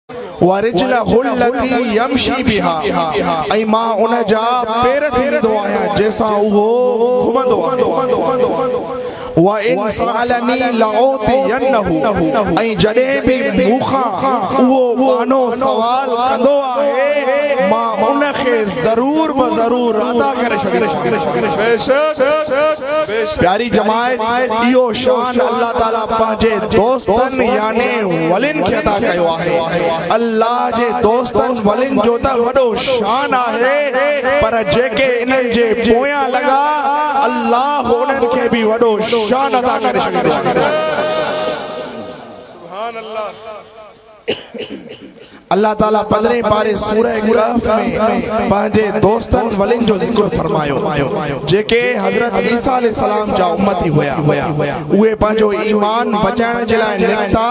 वरिजलहु लती यमशी बिहा ऐं मां उन जा पेर थींदो आहियां जंहिंसां उहो घुमंदो आहे। व इन सअलनी लअउतियन्नहु ऐं जॾहिं बि मूंखां उहो बानो सवाल कंदो आहे मां उनखे ज़रूर ब ज़रूर अदा करे छॾींदुमि। प्यारी जमात, इहो शान अल्लाह ताला पंहिंजे दोस्तनि यानी वलिन खे अदा कयो आहे। अल्लाह जे दोस्तनि वलिन जो त वॾो शान आहे, पर जेके इन्हनि जे पोयां लॻा अल्लाह उन्हनि खे बि वॾो शान अदा करे छॾींदो आहे। सुभान अल्लाह। अल्लाह ताला 15 पारे सूरह कहफ में पंहिंजे दोस्तनि वलिन जो ज़िक्र फरमायो जेके हज़रत ईसा अलैहिस्सलाम जा उम्मती हुया। उहे पंहिंजो ईमान बचाइण जे लाइ निकिता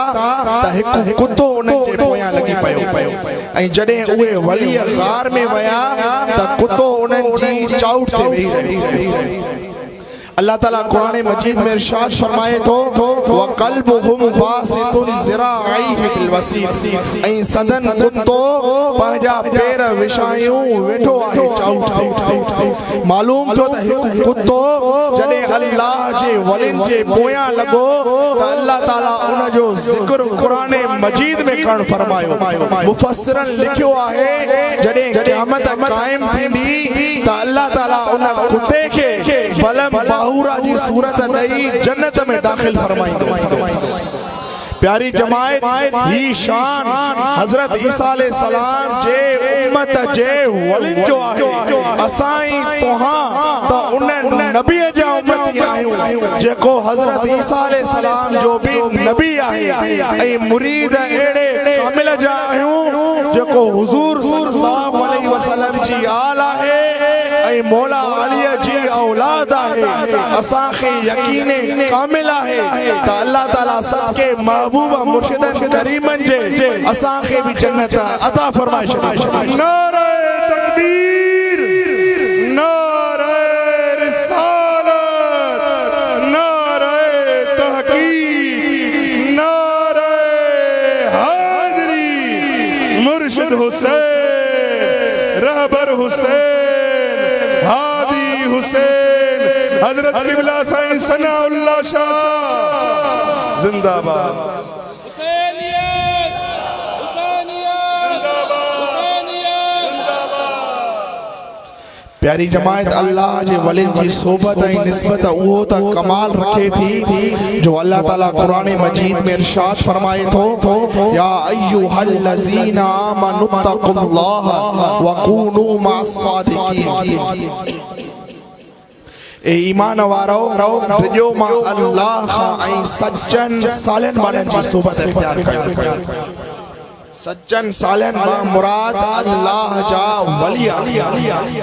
त हिकु कुतो उन्हनि जे पोयां लॻी पियो ऐं जॾहिं उहे वली गार में विया त कुतो उन्हनि जी चाउठ ते वेही रही। अल्लाह ताला कुरान मजीद में इरशाद फरमाए तो व क़ल्बुहुम बासितुन ज़िराइहि बिल वसीत ऐं सदन कुतो पंहिंजा पेर विछायूं वेठो आहे चाउठ। मालूम थियो त हिकु कुतो जॾहिं अल्लाह जे वलिन जे पोयां लॻो त अल्लाह ताला उन जो ज़िक्र कुरान मजीद में करण फरमायो। मुफस्सिरन लिखियो आहे जॾहिं क़यामत क़ाइम थींदी त अल्लाह ताला उन कुते खे बलम बाहुरा जी सूरत ॾेई जन्नत में दाखिल फरमाईंदो। प्यारी जमात, ही शान हज़रत ईसा अलैहिस्सलाम जे उम्मत जे वलिन जो आहे। असाई तोहां त उन नबी जा उम्मती आहियूं जेको हज़रत ईसा अलैहिस्सलाम जो भी नबी आहे ऐं मुरीद अहिड़े कामिल जा आहियूं जेको हुज़ूर सल्लल्लाहु अलैहि वसल्लम जी आल आहे ऐं मौला अली जी औलाद आहे। असांखे यकीन कामिल आहे त अल्लाह ताला सबके महबूब मुर्शिदन करीमन जे असांखे भी जन्नत अता फरमाए छॾी। नारे तकबीर, नारे रिसालत, नारे तहकीक, नारे हाज़री। मुर्शिद हुसैन, रहबर हुसैन, हादी हुसैन, हजरत किबला साईं सनाउल्लाह शाह जिंदाबाद। प्यारी जमात, अल्लाह जे वलिन जी सोबत ऐं निस्बत उहो त कमाल रखे थी जो अल्लाह ताला कुरान मजीद में इरशाद फरमाए थो या अय्युहल्लज़ीना आमनुत्तक़ुल्लाह व कूनू मअस्सादिकीन। ए ईमान वारो जो मां अल्लाह ऐं सच्चन सालन वारनि जी सोबत इख्तियार कयो। सच्चन सालन मां मुराद अल्लाह जा वली।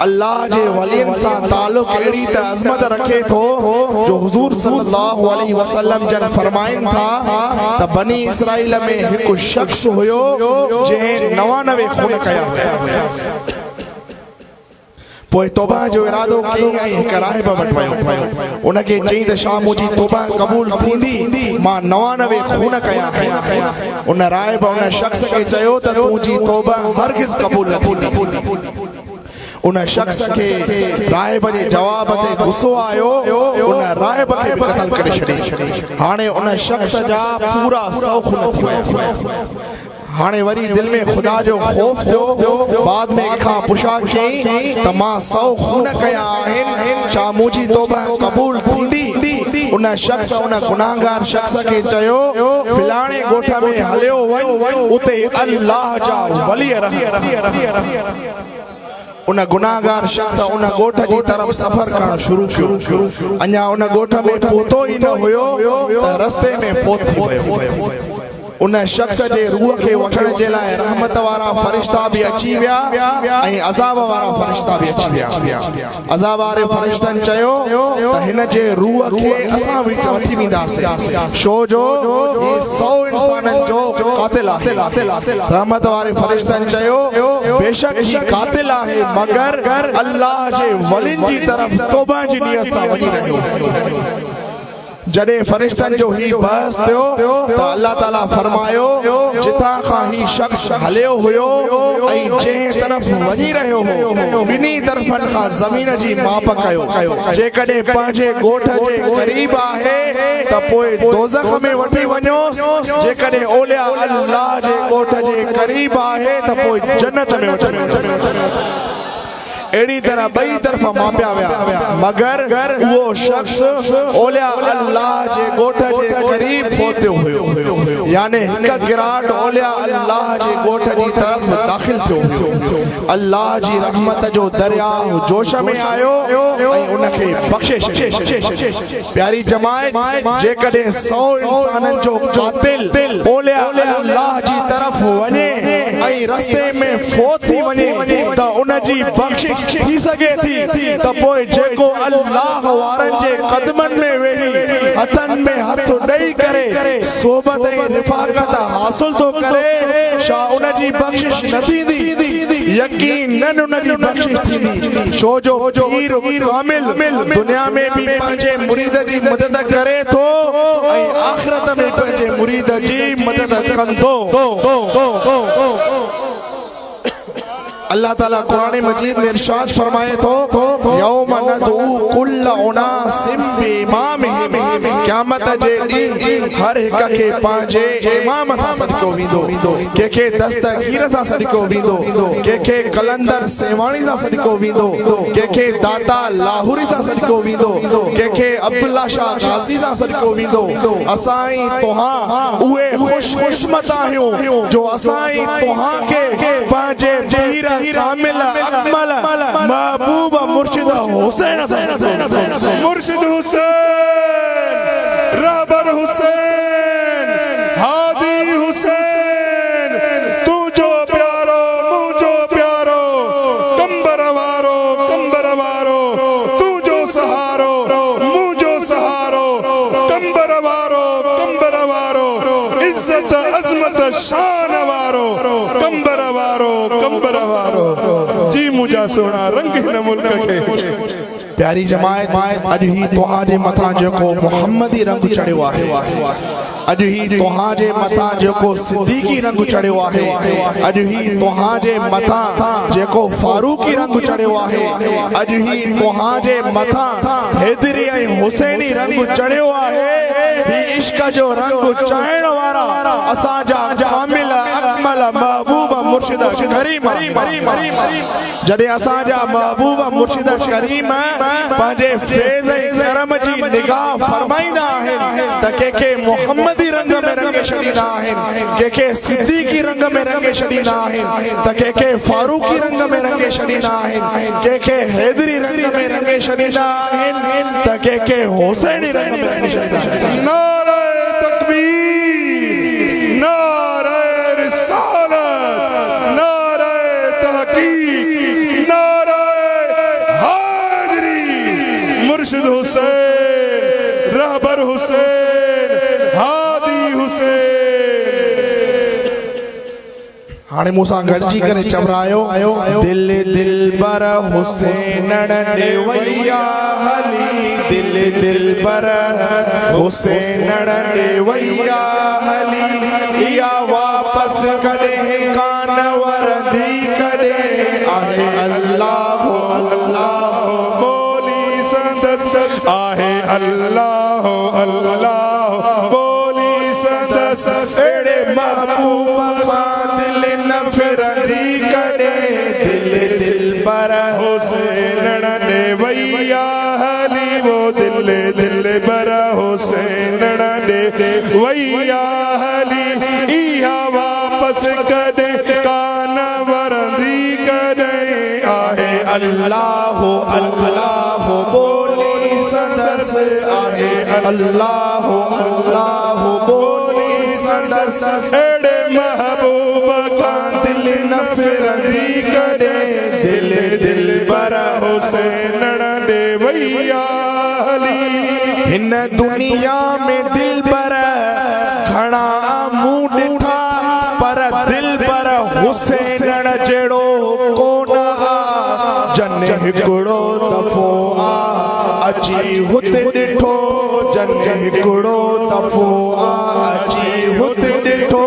अल्लाह जे वलियन सां ताल्लुक अहिड़ी त अज़मत रखे थो जो हुज़ूर सल्लल्लाहु अलैहि वसल्लम जन फरमाइन था त बनी इसराइल में हिकु शख्स हुयो जंहिं 99 खून कया हुया। पोइ तौबा जो इरादो कई ऐं हिकु राहिब वटि वियो। उनखे चई त छा मुंहिंजी तौबा क़बूल थींदी? मां 99 खून कया आहिनि। उन राहिब उन शख्स खे चयो त तुंहिंजी तौबा हरगिज़ क़बूल न थींदी। उन शख्स खे राहिब जे जवाब ते गुस्सो आयो। उन राहिब खे बि क़त्ल करे छॾी। हाणे उन शख्स जा पूरा 100 खून थी विया। हाणे वरी दिल में खुदा जो खौफ थियो। बाद में खां पुछा कई त मां 100 खून कया आहिनि, छा मुंहिंजी तौबा क़बूल थींदी? उन शख्स उन गुनाहगार शख्स खे चयो फिलाणे ॻोठ में हलियो वञ, उते अल्लाह जा वली रहनि। उन गुनाहगार शख्स उन ॻोठ जी तरफ़ सफ़र करणु शुरू कयो। अञा उन ॻोठ में पहुतो ई न हुयो त रस्ते में फौत थी वियो। उन शख्स जे रूह खे वठण जे लाइ रहमत वारा फरिश्ता भी अची विया ऐं अज़ाब वारा फरिश्ता भी अची विया। अज़ाब वारे फरिश्तनि चयो त हिन जे रूह खे असां वठी वेंदासीं छो जो ही 100 इंसाननि जो कातिल आहे। रहमत वारे फरिश्तनि चयो बेशक ही कातिल आहे मगर अल्लाह जे वलिन जी तरफ़ तौबा जी नियत सां वञी रहियो। जॾहिं फरिश्तनि जो ही बहस थियो त अल्लाह ताला फरमायो जिथां उतां खां ही शख्स हलियो हुयो ऐं जंहिं तरफ़ वञी रहियो हो ॿिन्ही तरफ़नि खां ज़मीन जी माप कयो जेकॾहिं पंहिंजे ॻोठ जे क़रीब आहे त पोइ दोज़ख में वठी वञोसि जेकॾहिं ओलिया अल्लाह जे ॻोठ जे क़रीब आहे त पोइ जन्नत में वठी वञोसि एड़ी तरह बई तरफ मापिया विया मगर वो शख्स ओलिया अल्लाह जे ॻोठ जे क़रीब पहुतो हुयो यानी हिक गिराट ओलिया अल्लाह जे ॻोठ जी तरफ दाखिल थियो हुयो अल्लाह जी रहमत जो दरिया जोश में आयो ऐं उनखे बख्शे छॾियो प्यारी जमात जेकॾहिं 100 इंसाननि जो कातिल ओलिया अल्लाह जी तरफ वञे ऐं रस्ते में फोत थी वञे त उन जी बख्शिश थी सके थी त पोइ जेको अल्लाह वारनि जे कदमनि में वेही हथनि में हथ ॾेई करे सोबत ऐं रिफ़ाक़त हासिल थो करे छा उन जी बख्शिश न थींदी यकीनन उन जी बख्शिश थींदी छो जो पीर कामिल दुनिया में भी पंहिंजे मुरीद जी मदद करे थो ऐं आख़िरत में पंहिंजे मुरीद जी मदद कंदो अल्लाह ताला कुरान मजीद में इरशाद फरमाए तो यौम नदू कुल्ल उनासिम बिइमामिहिम क़यामत जे ॾींहुं हर हिक खे पंहिंजे इमाम सां सॾियो वेंदो कंहिंखे दस्तगीर सां सॾियो वेंदो कंहिंखे कलंदर सेवाणी सां सॾियो वेंदो कंहिंखे दाता लाहौरी सां सॾियो वेंदो कंहिंखे अब्दुल्ला शाह गाज़ी सां सॾियो वेंदो असां तोहां उहे ख़ुशकिस्मत आहियूं जो असां तोहां खे पंहिंजे पीर कामिल अकमल महबूब मुर्शिद हुसैन मुर्शिद हुसैन रहबर हुसैन हादी हुसैन तू जो प्यारो मुझो प्यारो कंबर वारो तू जो सहारो मुझो सहारो कंबर वारो इज्जत अजमत शान वारो कंबर वारो जी मुझा सोना रंग न मुल्क के प्यारी जमात अज ही तोहाजे मथा जेको मोहम्मदी रंग चढ़ियो आहे अज ही तोहाजे मथा जेको सिद्दीकी रंग चढ़ियो आहे अज ही तोहाजे मथा जेको फारूकी रंग चढ़ियो आहे अज ही तोहाजे मथा हैदरी ऐं हुसैनी रंग चढ़ियो आहे ही इश्क जो रंग चाहण वारा असांजा कामिल अकमल महबूब मुर्शिद करीम जॾहिं असांजा महबूब मुर्शिद करीम पंहिंजे फैज़ ऐं करम जी निगाह फरमाईंदा आहिनि त कंहिंखे मोहम्मदी रंग में रंगे छॾींदा आहिनि कंहिंखे सिद्दीकी रंग में रंगे छॾींदा आहिनि त कंहिंखे फारूकी रंग में रंगे छॾींदा आहिनि कंहिंखे हैदरी रंग में रंगे छॾींदा आहिनि त कंहिंखे हुसैनी रंग में रंगे छॾींदा आहिनि नारे तकबीर नारे रिसालत नारे तहकीक नारे हाज़री मुर्शिद हुसैन रहबर हुसैन हादी हुसैन हाणे मूंसां गॾिजी करे चवरायो दिल दिलबर हुसैन ॾे वैया हली दिल पर हुसैन ॾे वैया हली इहा वापस कॾहिं कान वरंदी कॾहिं आहे अल्लाह अल्लाह बोली संदस आहे अल्लाह अल्लाह बोली संदस एड़े महबूब दिल न फिरंदी कॾहिं दिल पर हुसैन ॾे वैया हली वो दिल पर हुसैन ॾे वैया हली इहा वापस कॾहिं कान वरंदी कॾहिं आहे अल्लाह अल्लाह बोली संदस आहे अल्लाह अल्लाह बोली संदस एड़े महबूब का दिल न फिरंदी कॾहिं दिल पर हुसैन ॾे वैया हिन दुनिया में दिल पर घणा मुंह ॾिठा पर दिल पर हुसैन जहिड़ो कोन जन हिकिड़ो दफ़ो अची हुते ॾिठो जन हिकिड़ो दफ़ो अची हुते ॾिठो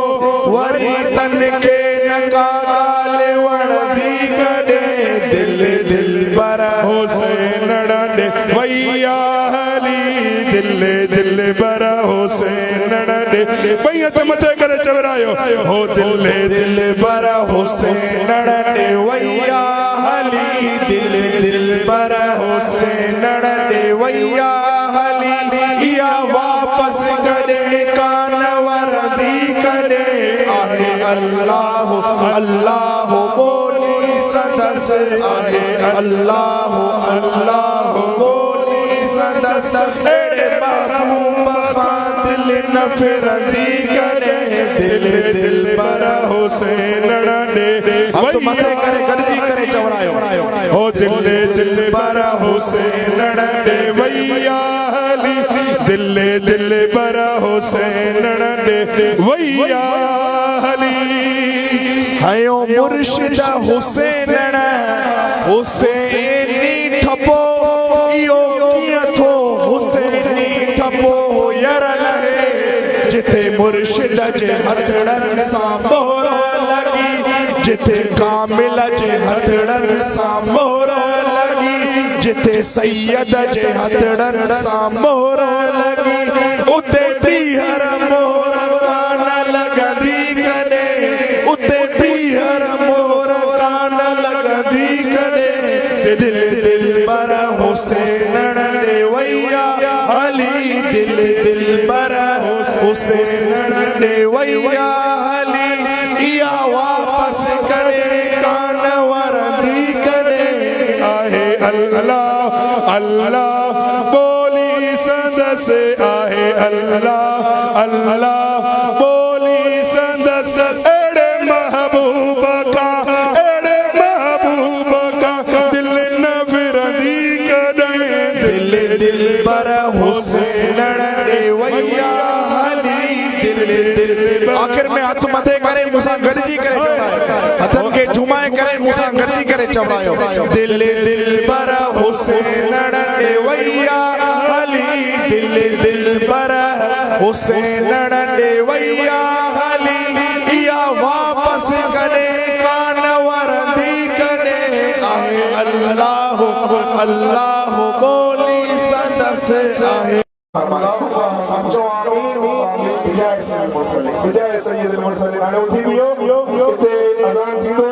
वरी वरी तन के नकाल वणदी कदे दिल दिल बर हुसैन ॾाॾे वैया हली दिल दिल बर हुसैन ॾाॾे भई हथ मथे करे चवरायो हो दिल दिल बर हुसैन ॾाॾे वैया हली दिल दिल बर हुसैन ॾाॾे वैया हली या वापस करे कान वरदी करे आहे अल्लाह अल्लाह बोली सदस आहे अल्लाह अल्लाह बोली सदस एड़े महबूब दिल न फिरदी करे दिल दिल बर हुसैन ॾाॾे हथ मथे करे गॾजी करे चवरायो हो दिल दिल बर हुसैन ॾाॾे वैया हली दिल दिल बर हुसैन ॾाॾे वैया हली हयो मुर्शिद हुसैन हुसैनी ठपो इयो कीअं थो हुसैनी ठपो यर लगे जिथे मुर्शिद जे हथड़न सां मोहर लगी जिथे कामिल जे हथड़न सां मोहर लगी जिथे सैयद जे हथड़न सां मोहर लगी उते बीहर मोहर कान लगदी कदे उते बीहर मोहर कान लगदी कदे दिल दिल बर हुसैन ॾे वैया हली दिल दिल बर हुसैन ॾे वैया हली इया वापस करे कान वरदी कदे आहे अल्लाह अल्लाह बोली सदस आहे अल्लाह अल्लाह बोली सदस एड़े महबूब का दिल न फिरदी कदे दिल दिल बर हुसैन ॾे वैया हली दिल दिल आखिर में हथ मथे करे मूंसां गॾजी करे चवरायो हथन के झुमाए करे मूंसां गॾजी करे चवरायो दिल दिल बर हुसैन ॾे वैया हली दिल दिल बर हुसैन ॾे वैया हली इया वापस करे कान वरदी करे आहे अल्लाह अल्लाह बोली सदस आहे समझो आमीन बिजाय सैयद मुरसलीन हाणे उथी वियो हिते अज़ान थींदो